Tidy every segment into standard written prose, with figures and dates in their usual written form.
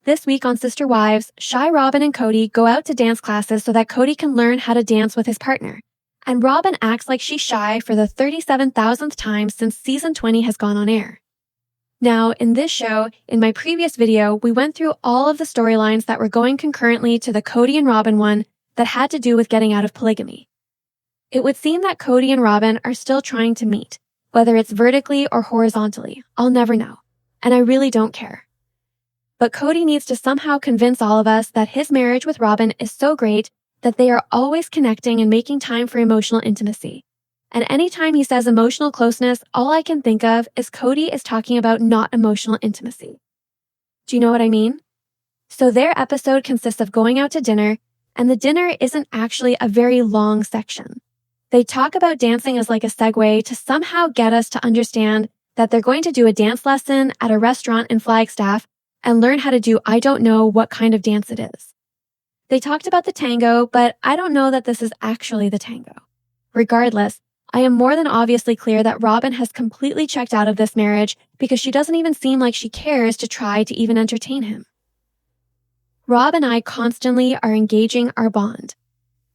This week on Sister Wives, shy Robyn and Kody go out to dance classes so that Kody can learn how to dance with his partner. And Robyn acts like she's shy for the 37,000th time since season 20 has gone on air. Now, in this show, in my previous video, we went through all of the storylines that were going concurrently to the Kody and Robyn one that had to do with getting out of polygamy. It would seem that Kody and Robyn are still trying to meet, whether it's vertically or horizontally, I'll never know, and I really don't care. But Kody needs to somehow convince all of us that his marriage with Robyn is so great that they are always connecting and making time for emotional intimacy. And anytime he says emotional closeness, all I can think of is Kody is talking about not emotional intimacy. Do you know what I mean? So their episode consists of going out to dinner, and the dinner isn't actually a very long section. They talk about dancing as like a segue to somehow get us to understand that they're going to do a dance lesson at a restaurant in Flagstaff and learn how to do I don't know what kind of dance it is. They talked about the tango, but I don't know that this is actually the tango. Regardless, I am more than obviously clear that Robyn has completely checked out of this marriage because she doesn't even seem like she cares to try to even entertain him. Rob and I constantly are engaging our bond.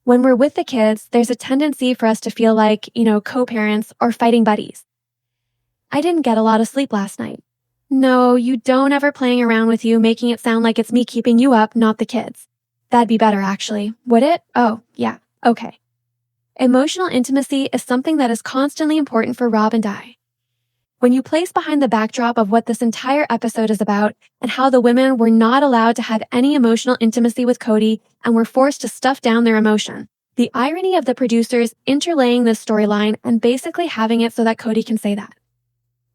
When we're with the kids, there's a tendency for us to feel like, co-parents or fighting buddies. I didn't get a lot of sleep last night. No, you don't ever playing around with you, making it sound like it's me keeping you up, not the kids. That'd be better, actually. Would it? Oh, yeah. Okay. Emotional intimacy is something that is constantly important for Rob and I. When you place behind the backdrop of what this entire episode is about and how the women were not allowed to have any emotional intimacy with Kody and were forced to stuff down their emotion, the irony of the producers interlaying this storyline and basically having it so that Kody can say that.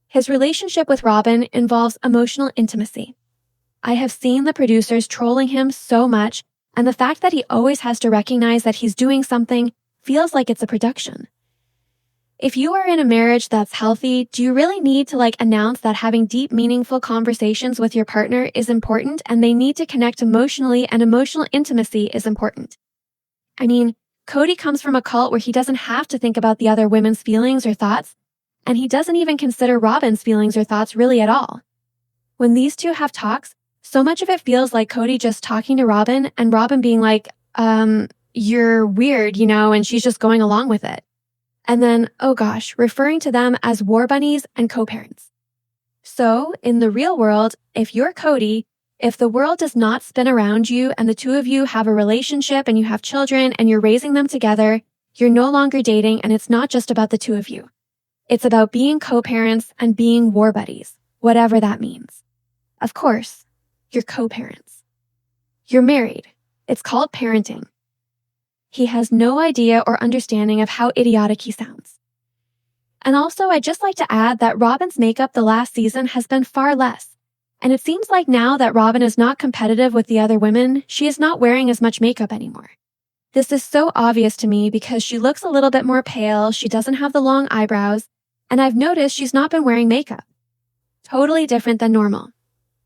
His relationship with Robyn involves emotional intimacy. I have seen the producers trolling him so much, and the fact that he always has to recognize that he's doing something feels like it's a production. If you are in a marriage that's healthy, do you really need to announce that having deep, meaningful conversations with your partner is important and they need to connect emotionally and emotional intimacy is important? I mean, Kody comes from a cult where he doesn't have to think about the other women's feelings or thoughts, and he doesn't even consider Robyn's feelings or thoughts really at all. When these two have talks, so much of it feels like Kody just talking to Robyn and Robyn being like, you're weird, and she's just going along with it. And then, oh gosh, referring to them as war bunnies and co-parents. So, in the real world, if you're Kody, if the world does not spin around you and the two of you have a relationship and you have children and you're raising them together, you're no longer dating and it's not just about the two of you. It's about being co-parents and being war buddies, whatever that means. Of course, you're co-parents. You're married. It's called parenting. He has no idea or understanding of how idiotic he sounds. And also, I'd just like to add that Robyn's makeup the last season has been far less. And it seems like now that Robyn is not competitive with the other women, she is not wearing as much makeup anymore. This is so obvious to me because she looks a little bit more pale, she doesn't have the long eyebrows, and I've noticed she's not been wearing makeup. Totally different than normal.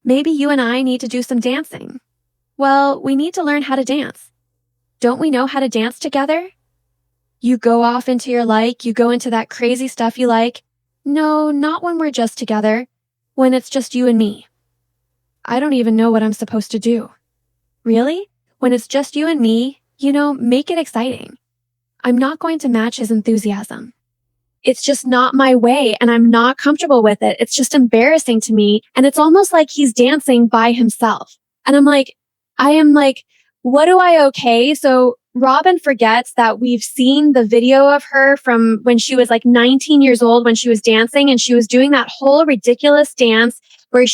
Maybe you and I need to do some dancing. Well, we need to learn how to dance. Don't we know how to dance together? You go off into your you go into that crazy stuff you like. No, not when we're just together. When it's just you and me. I don't even know what I'm supposed to do. Really? When it's just you and me, make it exciting. I'm not going to match his enthusiasm. It's just not my way and I'm not comfortable with it. It's just embarrassing to me. And it's almost like he's dancing by himself. And what do I okay? So Robyn forgets that we've seen the video of her from when she was 19 years old when she was dancing and she was doing that whole ridiculous dance where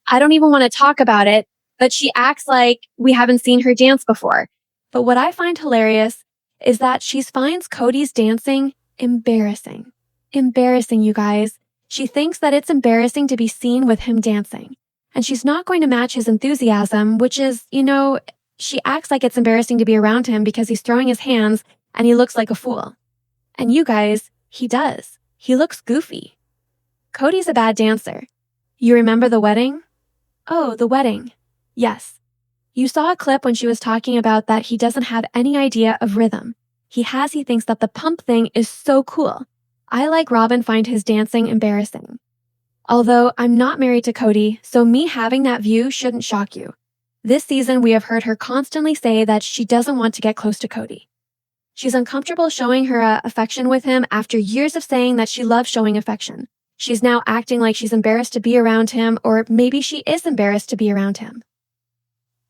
I don't even want to talk about it, but she acts like we haven't seen her dance before. But what I find hilarious is that she finds Kody's dancing embarrassing. Embarrassing, you guys. She thinks that it's embarrassing to be seen with him dancing. And she's not going to match his enthusiasm, which is, she acts like it's embarrassing to be around him because he's throwing his hands and he looks like a fool. And you guys, he does. He looks goofy. Kody's a bad dancer. You remember the wedding? Oh, the wedding. Yes. You saw a clip when she was talking about that he doesn't have any idea of rhythm. He thinks that the pump thing is so cool. I, like Robyn, find his dancing embarrassing. Although I'm not married to Kody, so me having that view shouldn't shock you. This season, we have heard her constantly say that she doesn't want to get close to Kody. She's uncomfortable showing her affection with him after years of saying that she loves showing affection. She's now acting like she's embarrassed to be around him, or maybe she is embarrassed to be around him.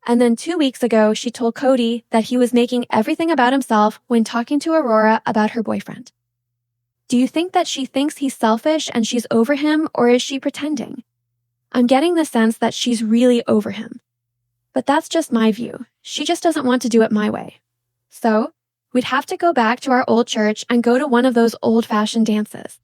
And then 2 weeks ago, she told Kody that he was making everything about himself when talking to Aurora about her boyfriend. Do you think that she thinks he's selfish and she's over him, or is she pretending? I'm getting the sense that she's really over him. But that's just my view. She just doesn't want to do it my way. So, we'd have to go back to our old church and go to one of those old-fashioned dances.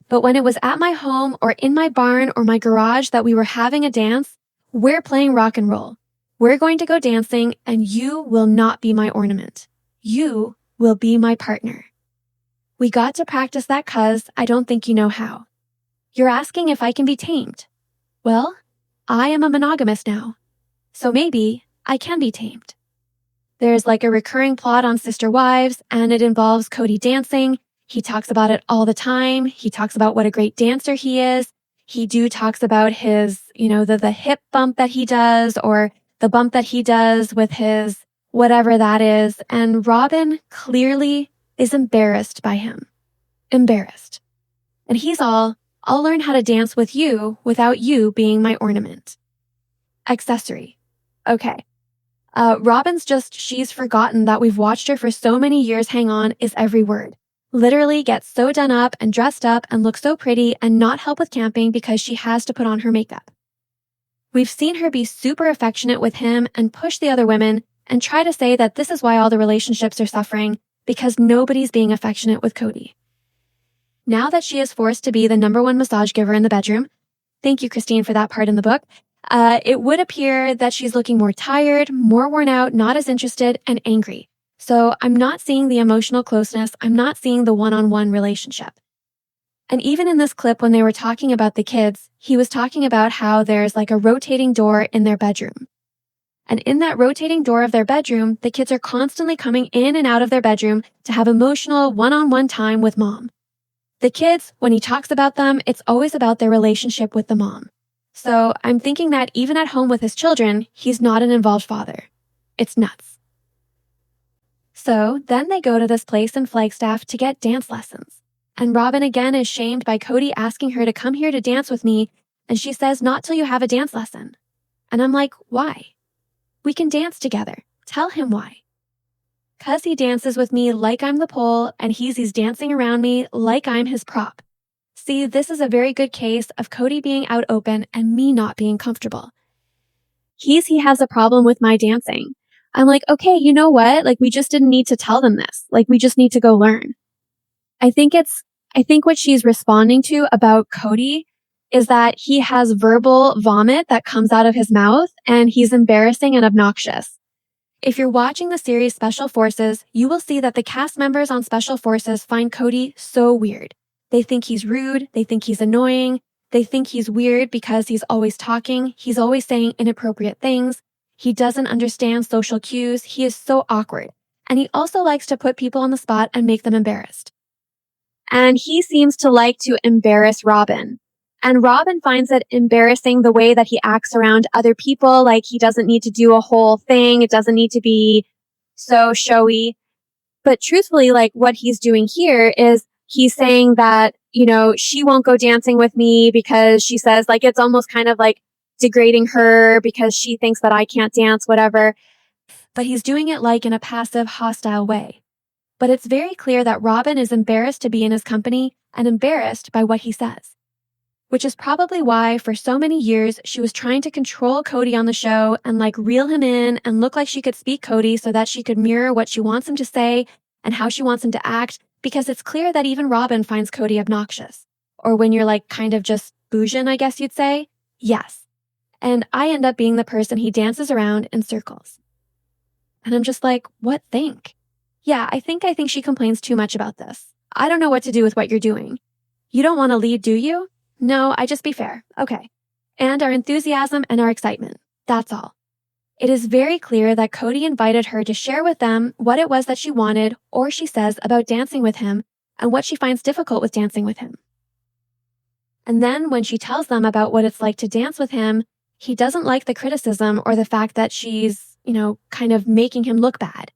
But when it was at my home or in my barn or my garage that we were having a dance, we're playing rock and roll. We're going to go dancing, and you will not be my ornament. You will be my partner. We got to practice that 'cause I don't think you know how. You're asking if I can be tamed. Well, I am a monogamist now, so maybe I can be tamed. There's like a recurring plot on Sister Wives, and it involves Kody dancing. He talks about it all the time. He talks about what a great dancer he is. He talks about his, the hip bump that he does, or the bump that he does with his whatever that is. And Robyn clearly is embarrassed by him. Embarrassed. And he's all, I'll learn how to dance with you without you being my ornament. Accessory. Okay. She's forgotten that we've watched her for so many years hang on is every word. Literally get so done up and dressed up and look so pretty and not help with camping because she has to put on her makeup. We've seen her be super affectionate with him and push the other women and try to say that this is why all the relationships are suffering, because nobody's being affectionate with Kody. Now that she is forced to be the #1 massage giver in the bedroom, thank you, Christine, for that part in the book, it would appear that she's looking more tired, more worn out, not as interested, and angry. So I'm not seeing the emotional closeness. I'm not seeing the one-on-one relationship. And even in this clip, when they were talking about the kids, he was talking about how there's like a rotating door in their bedroom. And in that rotating door of their bedroom, the kids are constantly coming in and out of their bedroom to have emotional one-on-one time with mom. The kids, when he talks about them, it's always about their relationship with the mom. So I'm thinking that even at home with his children, he's not an involved father. It's nuts. So then they go to this place in Flagstaff to get dance lessons. And Robyn again is shamed by Kody asking her to come here to dance with me, and she says not till you have a dance lesson. And I'm like, why? We can dance together. Tell him why. 'Cause he dances with me like I'm the pole, and he's dancing around me like I'm his prop. See, this is a very good case of Kody being out open and me not being comfortable. He has a problem with my dancing. I'm like, okay, you know what? Like, we just didn't need to tell them this. Like, we just need to go learn. I think what she's responding to about Kody is that he has verbal vomit that comes out of his mouth, and he's embarrassing and obnoxious. If you're watching the series Special Forces, you will see that the cast members on Special Forces find Kody so weird. They think he's rude. They think he's annoying. They think he's weird because he's always talking. He's always saying inappropriate things. He doesn't understand social cues. He is so awkward. And he also likes to put people on the spot and make them embarrassed. And he seems to like to embarrass Robyn. And Robyn finds it embarrassing the way that he acts around other people. Like, he doesn't need to do a whole thing. It doesn't need to be so showy. But truthfully, like, what he's doing here is he's saying that, she won't go dancing with me because she says, like, it's almost kind of like degrading her because she thinks that I can't dance, whatever. But he's doing it like in a passive, hostile way. But it's very clear that Robyn is embarrassed to be in his company and embarrassed by what he says. Which is probably why for so many years she was trying to control Kody on the show and like reel him in and look like she could speak Kody so that she could mirror what she wants him to say and how she wants him to act, because it's clear that even Robyn finds Kody obnoxious. Or when you're like kind of just boujin, I guess you'd say. Yes. And I end up being the person he dances around in circles. And I'm just like, what think? Yeah, I think she complains too much about this. I don't know what to do with what you're doing. You don't want to lead, do you? No, I just be fair. Okay. And our enthusiasm and our excitement. That's all. It is very clear that Kody invited her to share with them what it was that she wanted, or she says, about dancing with him and what she finds difficult with dancing with him. And then when she tells them about what it's like to dance with him, He doesn't like the criticism or the fact that she's, kind of making him look bad.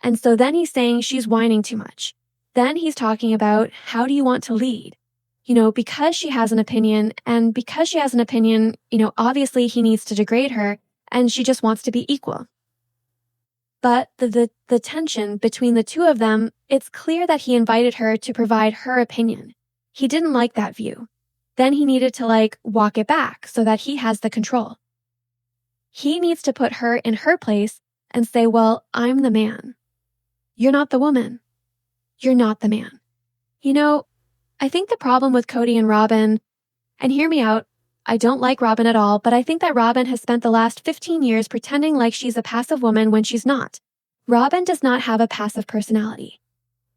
And so then he's saying she's whining too much. Then he's talking about, how do you want to lead? Because she has an opinion, and because she has an opinion, obviously he needs to degrade her, and she just wants to be equal. But the tension between the two of them, it's clear that he invited her to provide her opinion. He didn't like that view. Then he needed to walk it back so that he has the control. He needs to put her in her place and say, well, I'm the man. You're not the woman. You're not the man. I think the problem with Kody and Robyn, and hear me out, I don't like Robyn at all, but I think that Robyn has spent the last 15 years pretending like she's a passive woman when she's not. Robyn does not have a passive personality.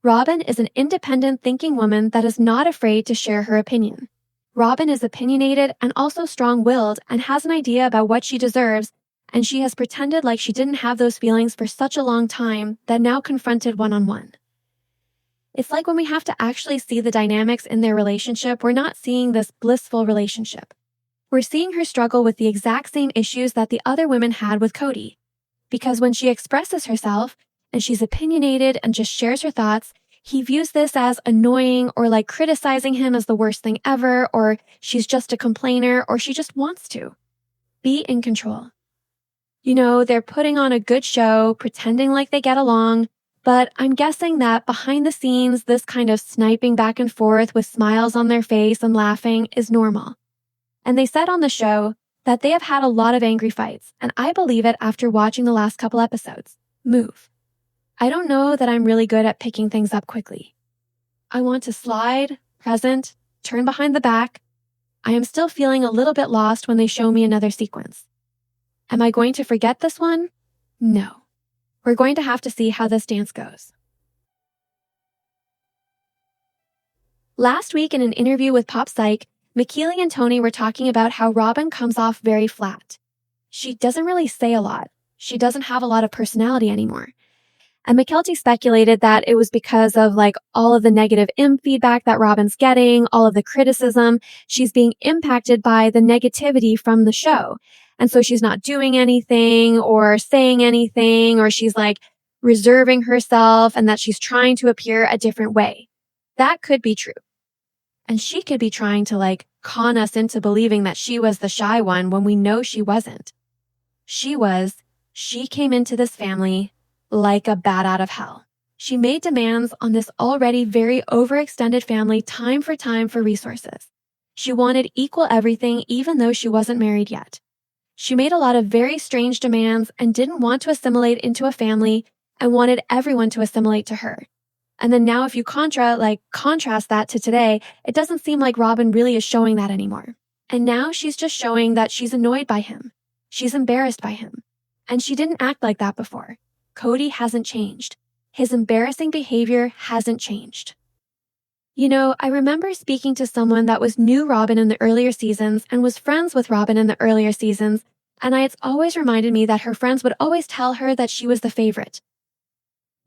Robyn is an independent thinking woman that is not afraid to share her opinion. Robyn is opinionated and also strong-willed and has an idea about what she deserves, and she has pretended like she didn't have those feelings for such a long time that now confronted one-on-one. It's like when we have to actually see the dynamics in their relationship, we're not seeing this blissful relationship. We're seeing her struggle with the exact same issues that the other women had with Kody. Because when she expresses herself, and she's opinionated and just shares her thoughts, he views this as annoying or like criticizing him as the worst thing ever, or she's just a complainer, or she just wants to be in control. They're putting on a good show, pretending like they get along, but I'm guessing that behind the scenes, this kind of sniping back and forth with smiles on their face and laughing is normal. And they said on the show that they have had a lot of angry fights, and I believe it after watching the last couple episodes. Move. I don't know that I'm really good at picking things up quickly. I want to slide, present, turn behind the back. I am still feeling a little bit lost when they show me another sequence. Am I going to forget this one? No. We're going to have to see how this dance goes. Last week in an interview with Pop Psych, McKeely and Tony were talking about how Robyn comes off very flat. She doesn't really say a lot. She doesn't have a lot of personality anymore. And McKelty speculated that it was because of all of the negative feedback that Robyn's getting, all of the criticism. She's being impacted by the negativity from the show. And so she's not doing anything or saying anything, or she's reserving herself, and that she's trying to appear a different way. That could be true. And she could be trying to con us into believing that she was the shy one when we know she wasn't. She came into this family like a bat out of hell. She made demands on this already very overextended family time for resources. She wanted equal everything even though she wasn't married yet. She made a lot of very strange demands and didn't want to assimilate into a family and wanted everyone to assimilate to her. And then now if you contrast that to today, it doesn't seem like Robyn really is showing that anymore. And now she's just showing that she's annoyed by him. She's embarrassed by him. And she didn't act like that before. Kody hasn't changed. His embarrassing behavior hasn't changed. I remember speaking to someone that was new Robyn in the earlier seasons and was friends with Robyn in the earlier seasons, and it's always reminded me that her friends would always tell her that she was the favorite.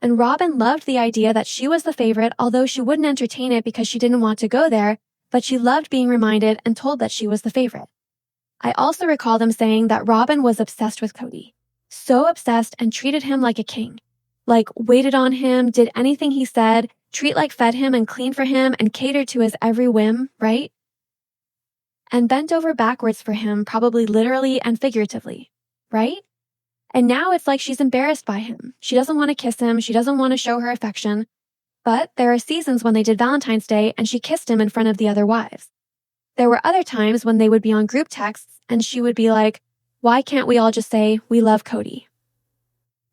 And Robyn loved the idea that she was the favorite, although she wouldn't entertain it because she didn't want to go there, but she loved being reminded and told that she was the favorite. I also recall them saying that Robyn was obsessed with Kody. So obsessed and treated him like a king. Waited on him, did anything he said, fed him and cleaned for him and catered to his every whim, right? And bent over backwards for him, probably literally and figuratively, right? And now it's like she's embarrassed by him. She doesn't want to kiss him. She doesn't want to show her affection. But there are seasons when they did Valentine's Day and she kissed him in front of the other wives. There were other times when they would be on group texts and she would be like, why can't we all just say, we love Kody?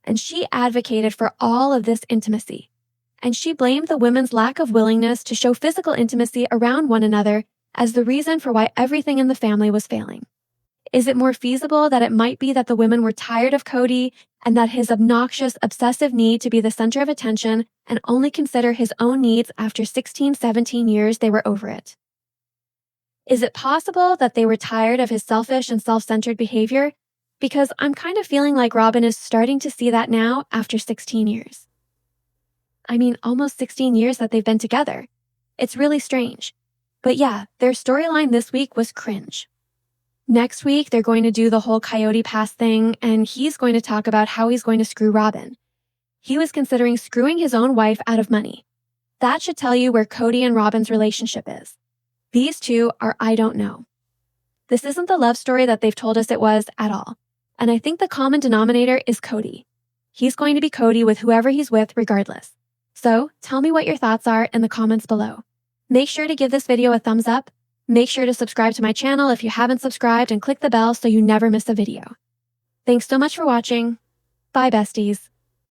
And she advocated for all of this intimacy. And she blamed the women's lack of willingness to show physical intimacy around one another as the reason for why everything in the family was failing. Is it more feasible that it might be that the women were tired of Kody and that his obnoxious, obsessive need to be the center of attention and only consider his own needs after 16, 17 years they were over it? Is it possible that they were tired of his selfish and self-centered behavior? Because I'm kind of feeling like Robyn is starting to see that now after 16 years. Almost 16 years that they've been together. It's really strange. But yeah, their storyline this week was cringe. Next week, they're going to do the whole coyote pass thing, and he's going to talk about how he's going to screw Robyn. He was considering screwing his own wife out of money. That should tell you where Kody and Robyn's relationship is. These two are I don't know. This isn't the love story that they've told us it was at all. And I think the common denominator is Kody. He's going to be Kody with whoever he's with regardless. So tell me what your thoughts are in the comments below. Make sure to give this video a thumbs up. Make sure to subscribe to my channel if you haven't subscribed and click the bell so you never miss a video. Thanks so much for watching. Bye, besties.